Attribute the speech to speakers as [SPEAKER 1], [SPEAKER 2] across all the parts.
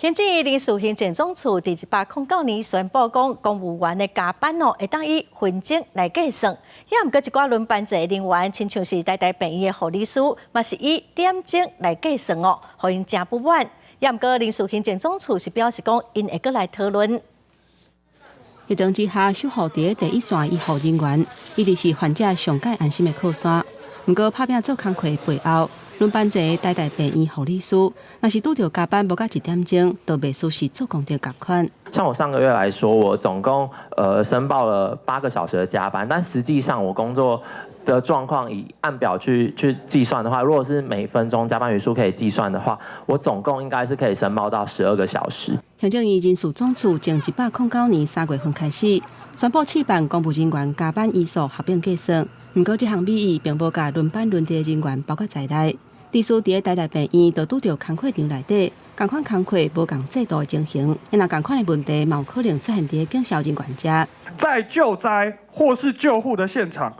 [SPEAKER 1] 行政院临时行政总处第109年宣布讲，公务员的加班会当以分钟来计算，也毋过一寡轮班制的人员，亲像是台病院的护理师，嘛是以点钟来计算哦，互因真不满。也毋过临时行政总处是表示讲，因会阁来讨论。
[SPEAKER 2] 疫情之下，守护伫第一线医护人员，一直是患者上界安心的靠山。毋过拍拼做工课背后，轮班制的台大病院护理师，若是拄到加班无到1点钟，都袂输是做工的罚款。
[SPEAKER 3] 像我上个月来说，我总共申报了8个小时的加班，但实际上我工作的状况以按表去计算的话，如果是每分钟加班余数可以计算的话，我总共应该是可以申报到12个小时。
[SPEAKER 2] 行政院人事总处从109年3月份开始，宣布试办公务人员加班医数合并计算。不过，这项美意并无甲轮班轮替的人员包括在内。历史伫台大病院就拄到工课场内底，同款工课无共制度的情形，因若同款的问题，嘛有可能出现伫警消人员遮。
[SPEAKER 4] 在救灾或是救护的现场，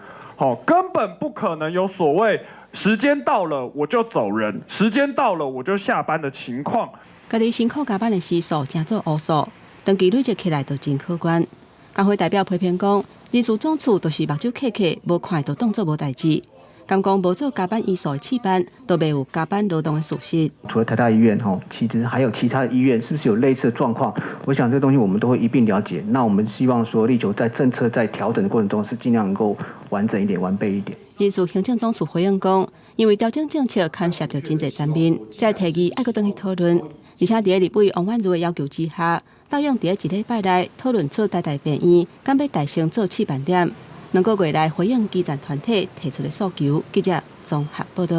[SPEAKER 4] 根本不可能有所谓时间到了我就走人，时间到了我就下班的情况。
[SPEAKER 2] 家己辛苦加班的时数正做乌数，长期累积起来就真可观。工会代表批评讲，人事总处都是目睭刻刻，无看就当作无代志。敢讲无做加班医术的试办，都没有加班劳动的事实。
[SPEAKER 5] 除了台大医院其实还有其他的医院，是不是有类似的状况？我想这东西我们都会一并了解。那我们希望说，力求在政策在调整的过程中，是尽量能够完整一点、完备一点。
[SPEAKER 2] 人事行政总处回应讲，因为调整政策牵涉到真侪层面，才提议爱搁等去讨论。而且伫立委王婉如的要求之下，答应伫1礼拜内讨论出台大病院敢要大升做试办点。2个月来回应基层团体提出的诉求。记者综合报道。